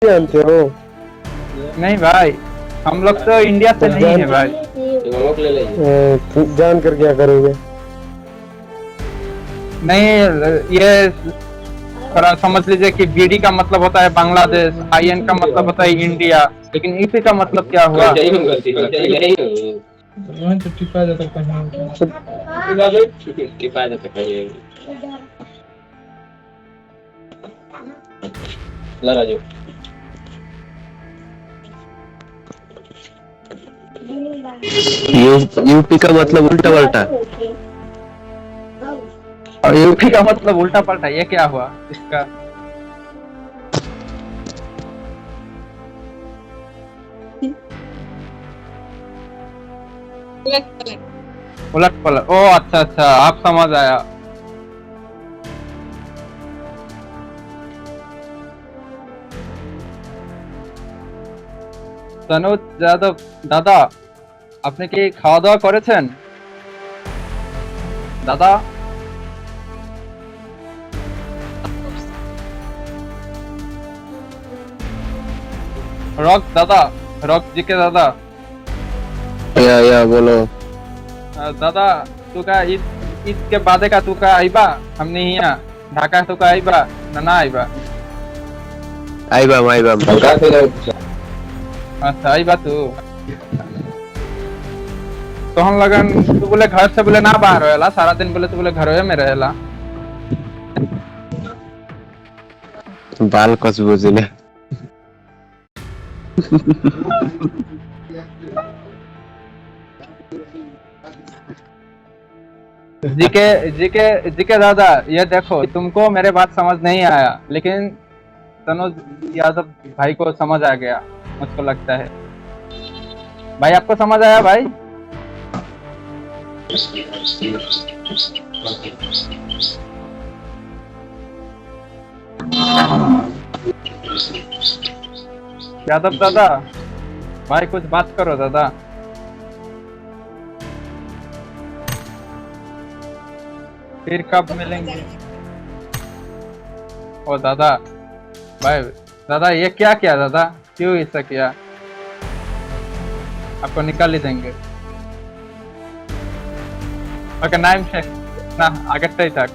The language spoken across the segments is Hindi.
जानते हो? नहीं भाई, हम लोग तो इंडिया से नहीं है भाई। जान कर क्या करोगे? नहीं, ये थोड़ा समझ लीजिए कि बीडी का मतलब होता है बांग्लादेश, आईएन का मतलब होता है इंडिया, लेकिन ईपी का मतलब क्या हुआ? यूपी का मतलब उल्टा पलटा। और यूपी का मतलब उल्टा पलटा, ये क्या हुआ इसका? उलट पलट, ओ अच्छा अच्छा, आप समझ आया। তনুজ যাদব দাদা, আপনি কি খাওয়া দাওয়া করেছেন দাদা? रॉक दादा, रॉक जी के दादा। या बोलो। दादा तू का ईद के बाद का तू का आईबा हमने हिया ढाका तू का आईबा ना आईबा? आईबा अच्छा आईबा तू। तो हम लगन तू बोले घर से बोले ना बाहर रहेला, सारा दिन बोले तू बोले घर में रहेला। बाल कस बुझले। जीके दादा, ये देखो तुमको मेरे बात समझ नहीं आया, लेकिन तनुज यादव भाई को समझ आ गया, मुझको लगता है। भाई आपको समझ आया भाई? यादव दादा भाई कुछ बात करो दादा। फिर कब मिलेंगे? ओ दादा भाई, दादा ये क्या किया दादा, क्यों ऐसा किया? आपको निकाल ही देंगे। ओके नाइम शेख ना आगे तक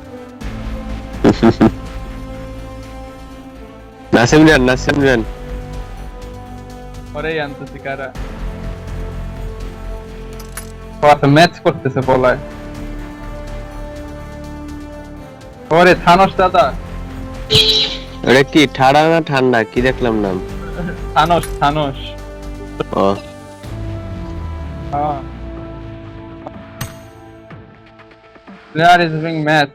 नासिम जान ওরে আনতে শিকারা কত ম্যাচ করতেছে বলায়। ওরে থানোস দাদা, ওরে কি ঠাড়া না ঠান্ডা কি দেখলাম নাম? থানোস। ও হ্যাঁ, প্লেয়ার ইজ ডুইং ম্যাচ।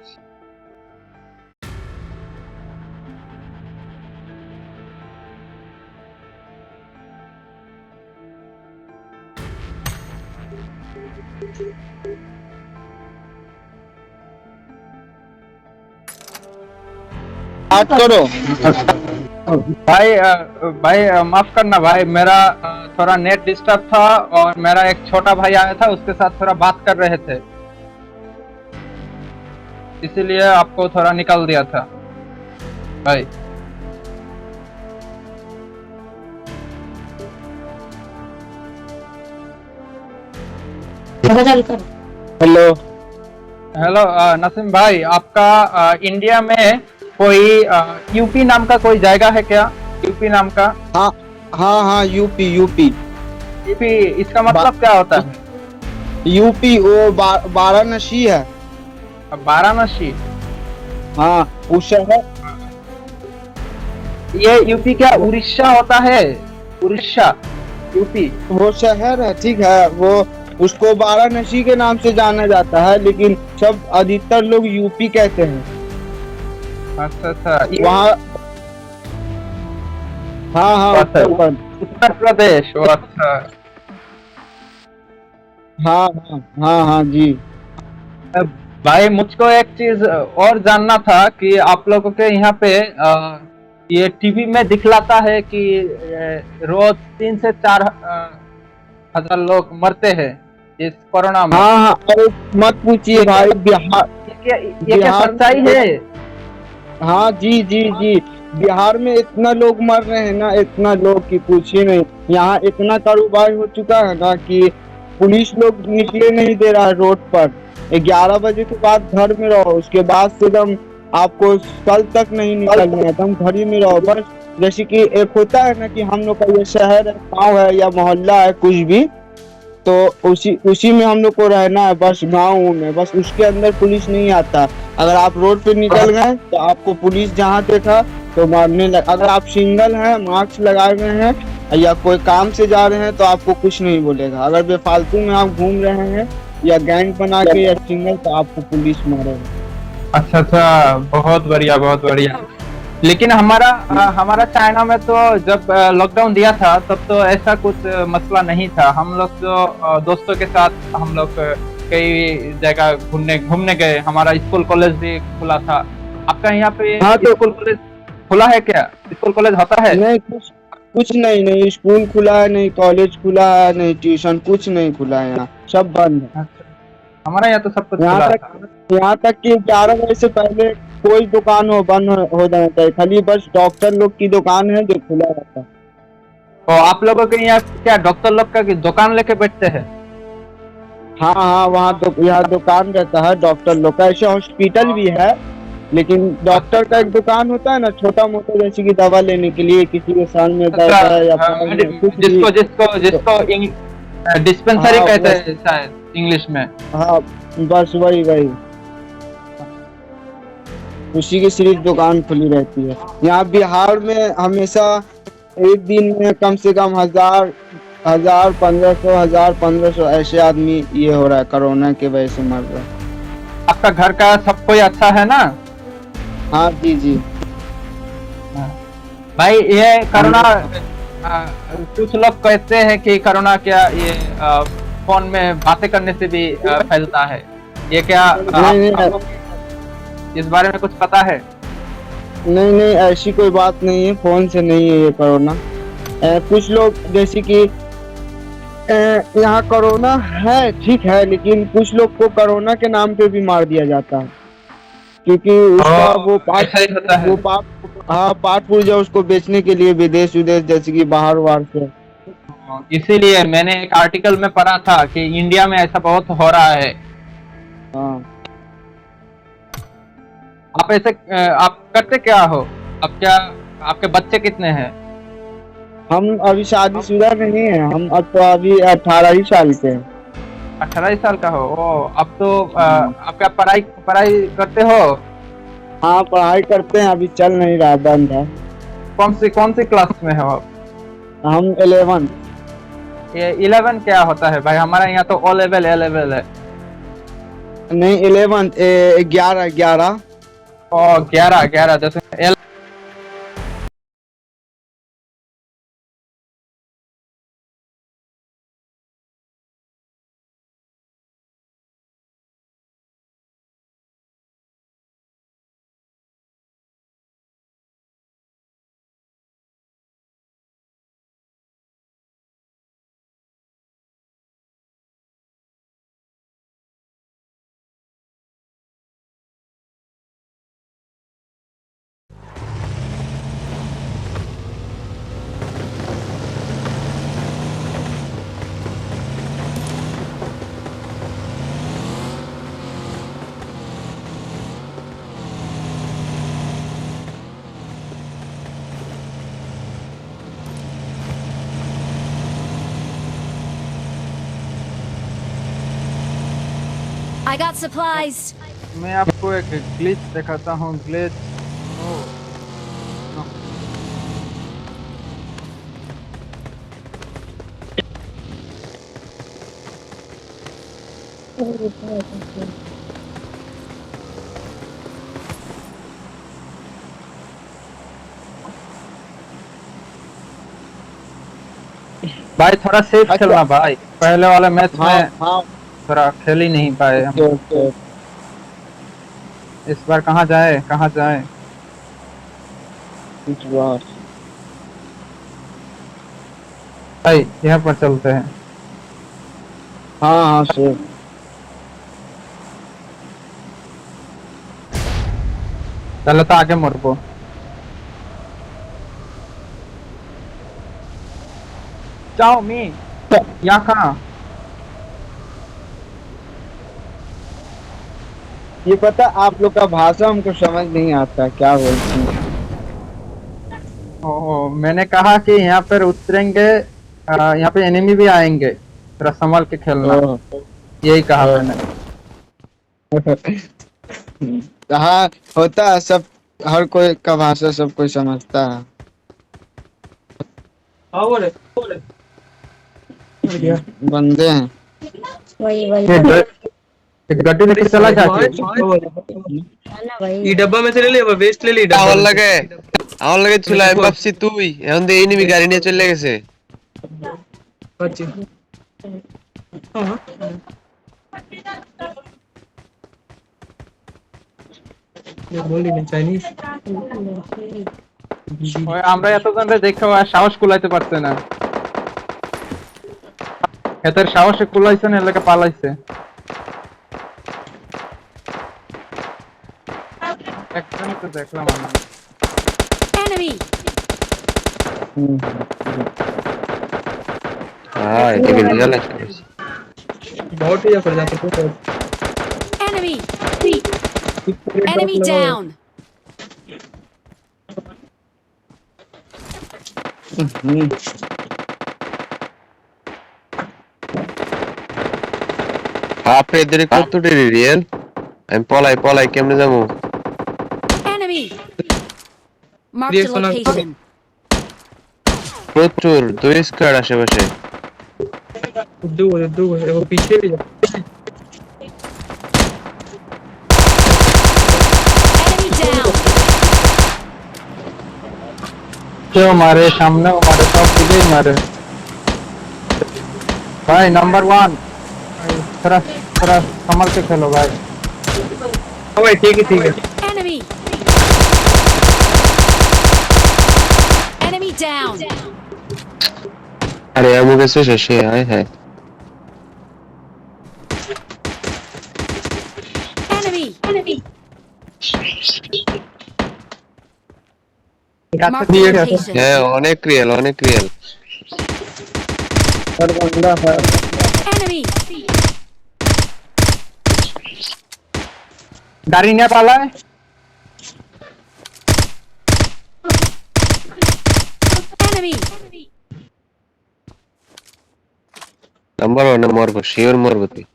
बात करो भाई माफ करना भाई, मेरा थोड़ा नेट डिस्टर्ब था और मेरा एक छोटा भाई आया था, उसके साथ थोड़ा बात कर रहे थे, इसीलिए आपको थोड़ा निकाल दिया था भाई। हेलो हेलो नसीम भाई, आपका इंडिया में कोई यूपी नाम का कोई जगह है क्या? यूपी नाम का? हाँ हाँ यूपी यूपी, इसका मतलब क्या होता है? यूपी वो वाराणसी है। वाराणसी? हाँ उस शहर। ये यूपी क्या उड़ीसा होता है? उड़ीसा यूपी वो शहर है, ठीक है, वो उसको वाराणसी के नाम से जाना जाता है, लेकिन सब अधिकतर लोग यूपी कहते हैं। अच्छा अच्छा, वहाँ हाँ उत्तर प्रदेश। अच्छा हाँ जी। भाई मुझको एक चीज और जानना था कि आप लोगों के यहाँ पे ये टीवी में दिखलाता है कि रोज 3 से 4 हजार लोग मरते हैं इस कोरोना में। हाँ अरे मत पूछिए भाई, ये क्या सच्चाई है? हाँ जी बिहार में इतना लोग मर रहे हैं ना, इतना लोग की पूछिए नहीं। यहाँ इतना कारोबार हो चुका है ना कि पुलिस लोग निकले नहीं दे रहा है रोड पर। 11 बजे के बाद घर में रहो, उसके बाद से एकदम आपको कल तक नहीं निकलना है, एकदम घर ही में रहो बस। जैसे कि एक होता है ना कि हम लोग का ये शहर है, गाँव है या मोहल्ला है कुछ भी, तो उसी उसी में हम लोग को रहना है बस, गाँव में बस, उसके अंदर पुलिस नहीं आता। अगर आप रोड पे निकल गए तो आपको पुलिस जहाँ देखा तो मारने लग। अगर आप सिंगल हैं, मास्क लगाए हुए हैं या कोई काम से जा रहे हैं तो आपको कुछ नहीं बोलेगा। अगर बेफालतू में आप घूम रहे हैं या गैंग बना के या सिंगल, तो आपको पुलिस मारेगा। अच्छा अच्छा, बहुत बढ़िया बहुत बढ़िया। लेकिन हमारा चाइना में तो जब लॉकडाउन दिया था तब तो ऐसा कुछ मसला नहीं था। हम लोग तो दोस्तों के साथ हम लोग कई जगह घूमने गए। हमारा स्कूल कॉलेज भी खुला था। आपका यहाँ पे हाँ, तो स्कूल कॉलेज खुला है क्या? स्कूल कॉलेज होता है? नहीं, कुछ कुछ नहीं, नहीं स्कूल खुला है, नहीं कॉलेज खुला है, नहीं ट्यूशन, कुछ नहीं खुला है, यहाँ सब बंद है। अच्छा, हमारा यहाँ तो सब कुछ यहाँ खुला था। तक यहाँ तक कि 11 बजे से पहले कोई दुकान बंद हो जाना चाहिए, खाली बस डॉक्टर लोग की दुकान है जो खुला रहता है। तो आप लोगों के यहाँ क्या डॉक्टर लोग का दुकान लेके बैठते हैं? हाँ हाँ, यहाँ दुकान रहता है डॉक्टर लोग का। ऐसे हॉस्पिटल भी है, लेकिन डॉक्टर का एक दुकान होता है ना छोटा मोटा, जैसे कि दवा लेने के लिए, किसी के साल में दर्द है या पैर में, कुछ भी। जिसको जिसको जिसको डिस्पेंसरी हाँ, कहते हैं शायद इंग्लिश में। हाँ, बस वही वही, उसी की सिर्फ दुकान खुली रहती है। यहाँ बिहार में हमेशा एक दिन में कम से कम 1500 ऐसे आदमी ये हो रहा है, कोरोना के वजह से मर रहा है। आपका घर का सब कोई अच्छा है ना? हाँ जी जी। भाई ये कोरोना कुछ लोग कहते हैं कि कोरोना क्या ये फोन में बातें करने से भी फैलता है। ये क्या आपको इस बारे में कुछ पता है? नहीं नहीं, ऐसी कोई बात नहीं है, फोन से नहीं है ये कोरोना। कुछ लोग जैसे कि यहाँ कोरोना है, ठीक है, लेकिन कुछ लोग को कोरोना के नाम पे भी मार दिया जाता है, क्योंकि उसका वो पार्ट पुर्जा उसको बेचने के लिए विदेश जैसे कि बाहर से। इसीलिए मैंने एक आर्टिकल में पढ़ा था कि इंडिया में ऐसा बहुत हो रहा है। हाँ, आप ऐसे आप करते क्या हो? अब क्या आपके बच्चे कितने हैं? हम अभी शादीशुदा नहीं है, हम अब तो अभी 18 ही साल के हैं। 18 साल का हो? ओ, अब तो आपका पढ़ाई करते हो? हाँ, पढ़ाई करते हैं, अभी चल नहीं रहा, बंद है। कौन सी क्लास में हो आप? हम 11। ये 11 क्या होता है भाई? हमारा यहाँ तो ओ लेवल ए लेवल है। नहीं, 11 11। ओ 11 जैसे I got supplies. मैं आपको एक ग्लिच दिखाता हूँ। ग्लिच भाई थोड़ा सेफ अच्छा। खेलना भाई। पहले वाले मैच हाँ में हाँ, थोड़ा खेल ही नहीं पाए हम। ओके। इस बार कहाँ जाए? कुछ बात। भाई यहाँ पर चलते हैं। हाँ हाँ सर। चलो तो आगे मुड़ को। जाओ मी यहाँ कहाँ? ये पता आप लोग का भाषा हमको समझ नहीं आता क्या बोलते हैं। ओह, मैंने कहा कि यहाँ पर उतरेंगे, यहाँ पे एनिमी भी आएंगे, थोड़ा संभल के खेलना, ओह, यही कहा मैंने। हाँ होता है सब, हर कोई का भाषा सब कोई समझता है। बंदे हैं। एक गड्डी लेके चला जाके। এই ডাব্বা মে চলে লে বেস্ট লে লি আমার লাগে ছিল এমবাপসি তুই এখন তো এনিমি গাড়ি নিয়ে চলে গেছে আচ্ছা বলি না চাইনিজ ওই আমরা এতজন দেখেও আর সাহস কুলাইতে পারছে না, এদের সাহসে কুলাইছে না, এলাকা পালাইছে। একজনই তো দেখলাম আমি। Enemy! হ্যাঁ এদিকে রিয়েল এক্সপ্রেস बहुत ही कर जाते हैं Enemy! Enemy down! আপনি এদের কত ডিরি রিয়েল আমি পলাই কেমনে যাবো Enemy! Marked a location. প্রচুর দুই স্কোয়াড আশেপাশে दो वो पीछे भी जा Enemy down! কেউ মারে, সামনেও মারে, সব দিকেই মারে। ভাই নাম্বার 1 थोड़ा थोड़ा संभल के खेलो भाई। हाँ भाई ठीक है Enemy! Enemy down! अरे यार मुझे से शशे आए हैं Enemy! Marked a दिए गए। location. হ্যাঁ অনেক রিয়েল हर बंदा है। Enemy! गाड़ी नहीं पाला है। Enemy! नंबर 1 मरबो शियोर मरबो তুই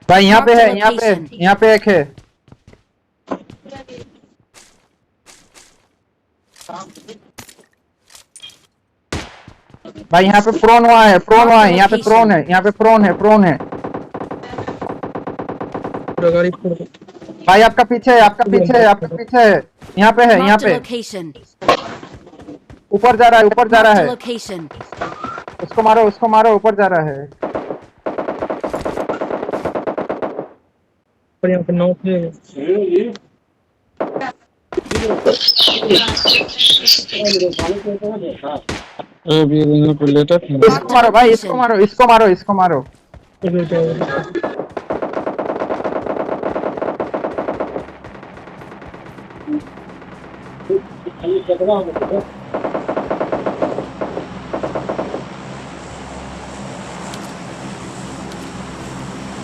भाई यहाँ पे है, Marked a location. यहाँ पे एक है। भाई यहाँ पे प्रोन हुआ है, यहाँ पे प्रोन है, यहाँ पे प्रोन है। पूरा गाड़ी फोड़ दो भाई आपका पीछे है, आपका पीछे है, यहाँ पे है, यहाँ Marked a पे location. ऊपर जा रहा Marked a है। location. उसको मारो, ऊपर जा रहा है। पर यहाँ पे नौ थे अभी यहाँ पे लेटा था। इसको मारो भाई, इसको मारो।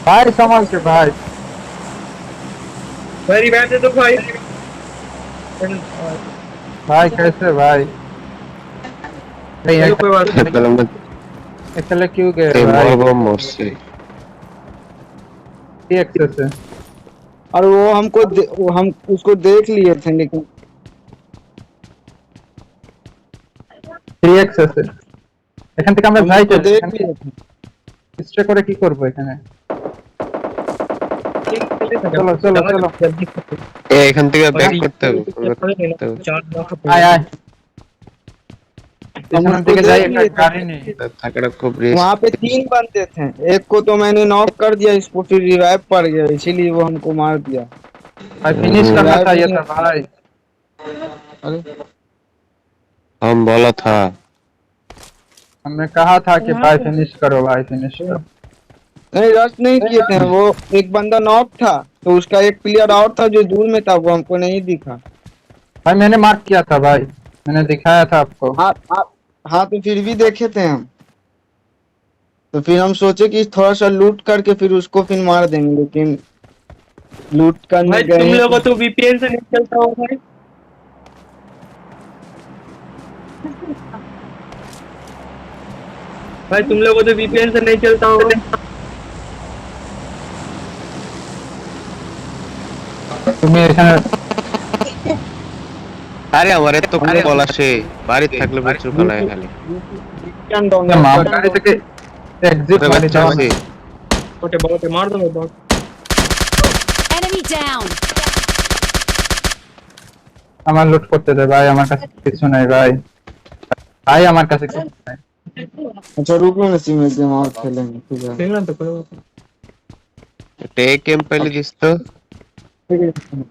भाई संभाल के भाई। भाई बैठ दो भाई भाई कैसे भाई? चलो कोई बात नहीं পেলাম না अकेले क्यों गए এই भाई? মরবো মরছি ये एक्सेस है। और वो हम उसको देख लिए थे लेकिन 3 एक्सेस है। এখান থেকে আমরা যাই हमको देख लिए थे। স্ট্রে করে কি করব এখানে? চলো जल्दी এখান থেকে ব্যাক করতে হবে আয় स्टेशन থেকে যাই, একটা গাড়ি নেই। থাকাটা খুব রিস্ক वहाँ पे 3 बंदे थे, एक को तो मैंने नॉक कर दिया, इसको फिर रिवाइव पड़ गया, इसीलिए वो हमको मार दिया। भाई फिनिश करना चाहिए था भाई। अरे हम बोला था हमने कहा था कि भाई फिनिश करो, भाई फिनिश करो। नहीं रश नहीं किए थे, वो एक बंदा नॉक था तो उसका एक प्लेयर और था जो दूर में था, वो हमको नहीं दिखा। भाई मैंने मार्क किया था भाई, मैंने दिखाया था आपको। हाँ हाँ हाँ, तो फिर भी देखे थे हम। तो फिर हम सोचे कि थोड़ा सा लूट करके फिर उसको फिर मार देंगे, लेकिन लूट करने भाई तुम गए लोगों को तो वीपीएन से नहीं चलता होगा भाई। भाई तुम लोगों को तो वीपीएन से नहीं चलता होगा। তুমি এখানে আরে আমার এত কল আসে, বাড়িতে থাকলে প্রচুর কল হয় খালি। VPN डाउनलोड আমার গাড়ি থেকে এক্সিট ওরে করে বাচ্চা আছে, छोटे बहुत मार दो बहुत। Enemy down. আমার লুট করতে দে ভাই, আমার কাছে কিছু নাই ভাই, ভাই আমার কাছে কিছু নাই। अच्छा रुको ना, सिम में गेम और खेलेंगे, ठीक है खेलना तो करो। টেক কেম पहले दिस तो ठीक है।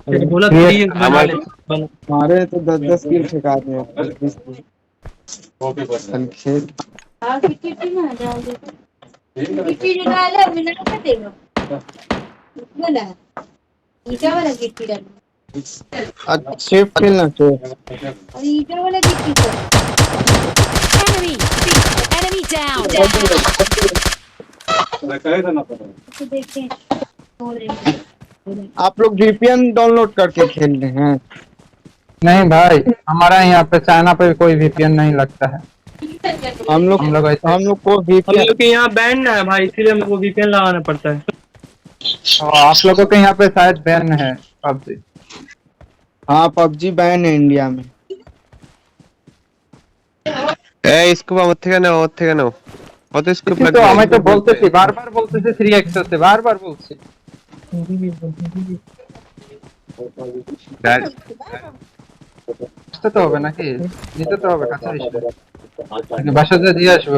फिर बोला ये 3 बना हमारे- ले बना। हमारे तो 10-10 किल ठेका दिए। खेल गिट्टी डाला बिना का देगा बोला ईटा वाला गिट्टी डाल अच्छे खेलना चाहिए। और ईटा वाला गिट्टी को Enemy. Enemy down. तो देखें आप लोग VPN डाउनलोड करके खेल रहे हैं? नहीं भाई, हमारा यहाँ पे चाइना पे कोई वीपीएन नहीं लगता है। हम लोग हम लोग ऐसे- को हम VPN लोग के यहाँ बैन ना है भाई, इसीलिए हमको वीपीएन लगाना पड़ता है। आप लोगों के यहाँ पे शायद बैन है PUBG। हाँ PUBG बैन है इंडिया में। এই স্কুপ আমার থেকে নাও কত স্কুপ तो লাগবে? আমি তো বলতেছি, বারবার বলতেছি 3x হচ্ছে, বারবার বলছি। গাড়ি- আসতে তো হবে নাকি, নিতে তো হবে কাছে এসে। নাকি বাসাতে দিয়ে আসবো?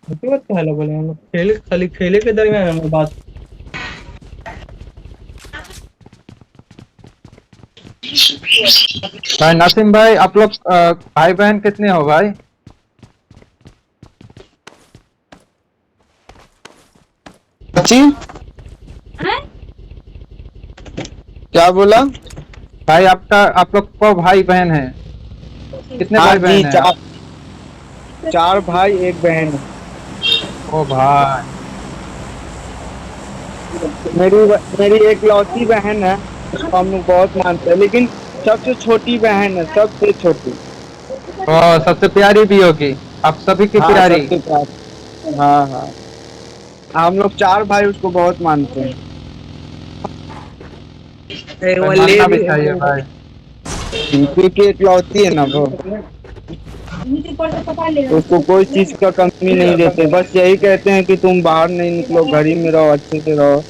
होती बात क्या है बोले, हम लोग खेले खाली खेले के दरमियान हमें बात। भाई नासिम भाई, आप लोग भाई बहन कितने हो भाई? जी क्या बोला? भाई आप लोग को भाई बहन है कितने? हाँ भाई जी, बहन है? चार भाई एक बहन है। ओ भाई, मेरी एक लौती बहन है, उसको हम लोग बहुत मानते हैं, लेकिन सबसे छोटी बहन है, सबसे छोटी। ओ सबसे प्यारी भी होगी, आप सभी की हाँ, प्यारी। सबसे प्यारी। हाँ हाँ, हम लोग चार भाई उसको बहुत मानते हैं। मानना भी चाहिए भाई। क्योंकि एक लौती है ना वो, नीचे पर तो पता ले उसको कोई चीज का कमी नहीं देते, बस यही कहते हैं कि तुम बाहर नहीं निकलो, घर ही में रहो, अच्छे से रहो,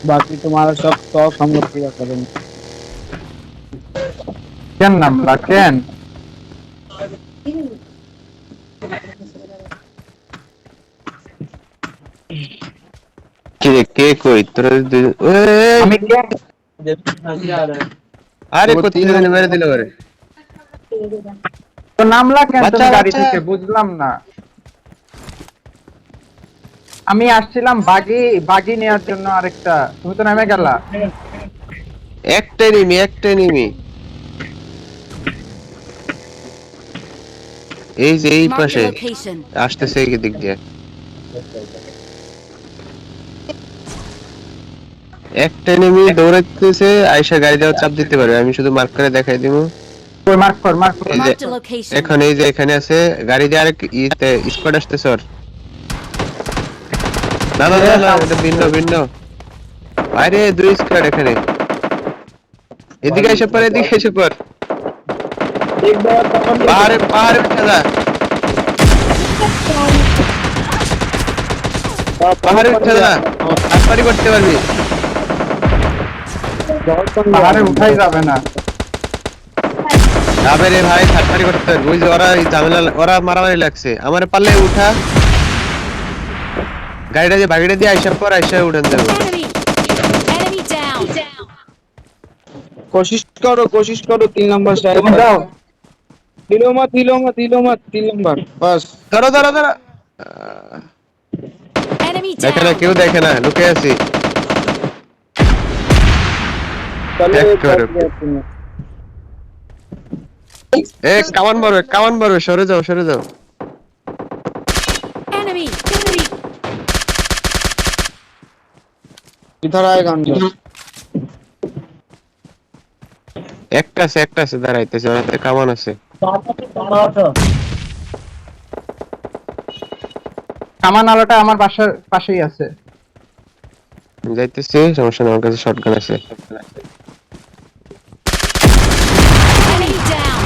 बाकी तुम्हारा सब शौक हम लोग पूरा करेंगे। केन नाम ला केन? কি রে, কে কই তোরা আমি কেন? আরে वो কোথায় तीन- জানি মেরে দিল করে। তো নামলা কেন বাচ্চা, তুমি গাড়ি বাচ্চা। থেকে? বুঝলাম না। আমি আসছিলাম বাগি নেওয়ার জন্য আরেকটা, তুমি তো নেমে গেলা। একটা এনিমি এই যে এই Mark পাশে the location. আসতেছে এই দিক দিয়ে। একটা এনিমি দৌড়াইতেছে, আয়শা গাড়ি দেওয়ার চাপ দিতে পারবে, আমি শুধু মার্ক করে দেখাই দিব। ওই মার্ক কর। এই যে Mark the location. এখন এই যে এখানে আছে গাড়ি দিয়ে আরেক ইতে স্কোয়াড আসতেছে ওর। না না না না, এটা ভিন্ন আরে দুই স্কোয়াড এখানে। এদিকে এসে পর एक बार पकड़ लो। পাহাড়ে উঠে যা, পাহাড়ে উঠে যা, আটপারি করতে পারবি। बहुत कम পাহাড়ে উঠাই যাবে না। যাবে রে ভাই, আটপারি করতে পারবি। ওই যে ওরা এই ঝামেলা, ওরা মারামারি লাগছে, আমারে পারলে উঠা, বাগিটা দিয়ে আইসা পর আইসা উঠান দেবো। Enemy. Enemy down. कोशिश करो 3 नंबर তুমি साइड। যাও, हिलो मत बस। ধরো ধরো ধরো Enemy দেখে না, down. কেউ দেখে না, লুকে আছি। चलो एक एक करो। बच गया तुम्हें। এ কামান মারবে, সরে যাও। Enemy. इधर आएगा अंदर। একটা আছে দাঁড়াইতেছে, ওর হাতে কামান আছে। কামান আলোটা আমার বাসার পাশেই আছে। যাইতেছি, সমস্যা নেই, আমার কাছে শটগান আছে। Enemy down.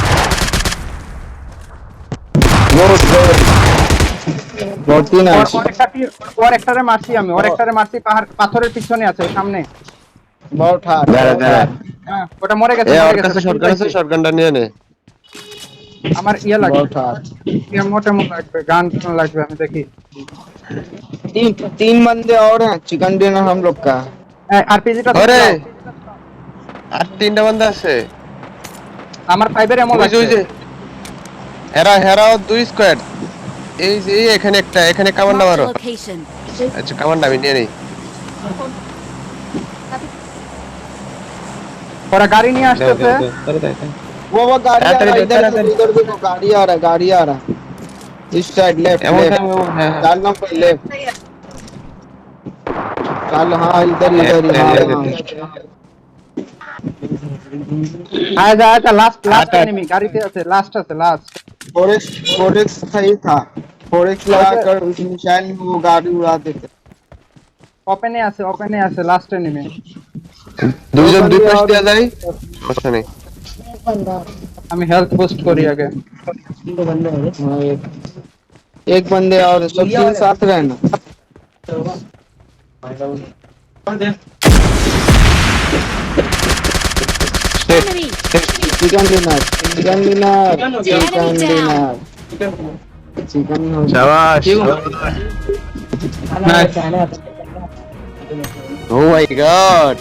बहुत ही नाइस। ওর একটারে মারছি আমি, পাথরের পিছনে আছে সামনে। बहुत हार्ड। দাঁড়া। হ্যাঁ, ওটা মরে গেছে। ওর কাছে শটগান আছে, শটগানটা নিয়ে নে। আমার ইয়ে লাগবে, बहुत हार्ड। মোটা লাগবে, গান লাগবে, আমি দেখি। तीन बंदे और हैं, चिकन डिनर हम लोग का। আরপিজিটা ওরে আর 3টা বান্দা আছে। আমার 5 এর এমন ওই লাগছে। যে হেরাও 2 স্কোয়াড। এই যে এখানে কামানটা Marked মারো। a location. আচ্ছা, কামানটা আমি নিয়ে নেই। ওরা গাড়ি নিয়ে আসতেছে। वो गाड़ी आ रहा है, इधर ताड़ाताड़ी। देखो, गाड़ी आ रहा है। इस साइड लेफ्ट এমন लेफ्ट। টাইমে হ্যাঁ चाल नंबर लेफ्ट। चल हाँ इधर ही हाँ। আচ্ছা লাস্ট এনিমি গাড়িতে আছে, লাস্ট আছে। फोरेक्स सही था। फोरेक्स लगाकर उस मिसाइल में वो गाड़ी उड़ा देते। ওপেনে আছে লাস্ট এনিমি। দুইজন দুই পাশ দিয়ে যায়, সমস্যা নেই। আমি হেলথ বুস্ট করি আগে। हाँ, एक बंदे और सब तीन साथ रहना। Enemy. चिकन डिनर चिकन শাবাশ। ও মাই গড,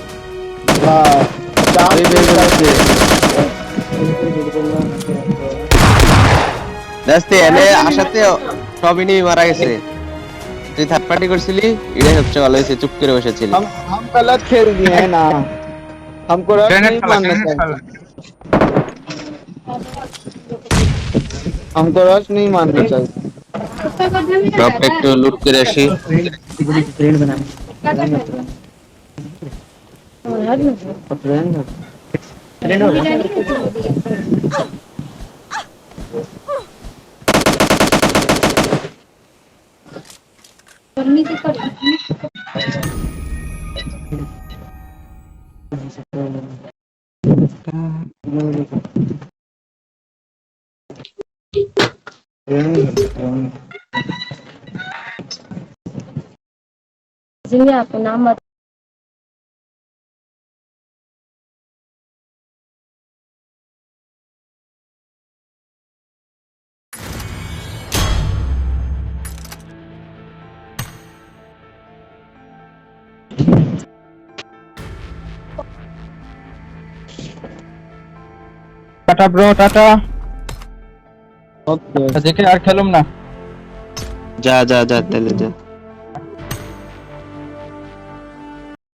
দাস্তে এনে আসাতে সবই নিয়ে মারা গেছে। তুই থার্ড পার্টি করছিলি, এটাই সবচেয়ে ভালো হয়েছে, চুপ করে বসেছিলি। हम गलत खेल दिए हैं ना, हमको रश नहीं मानना चाहिए। हमको रश नहीं मानना चाहिए। ড্রপটা একটু লুট করে আসি। जिन्हें अपना मत টাটা ব্রো, টাটা। ओके দেখে আর খেলুম না। যা তাহলে যা।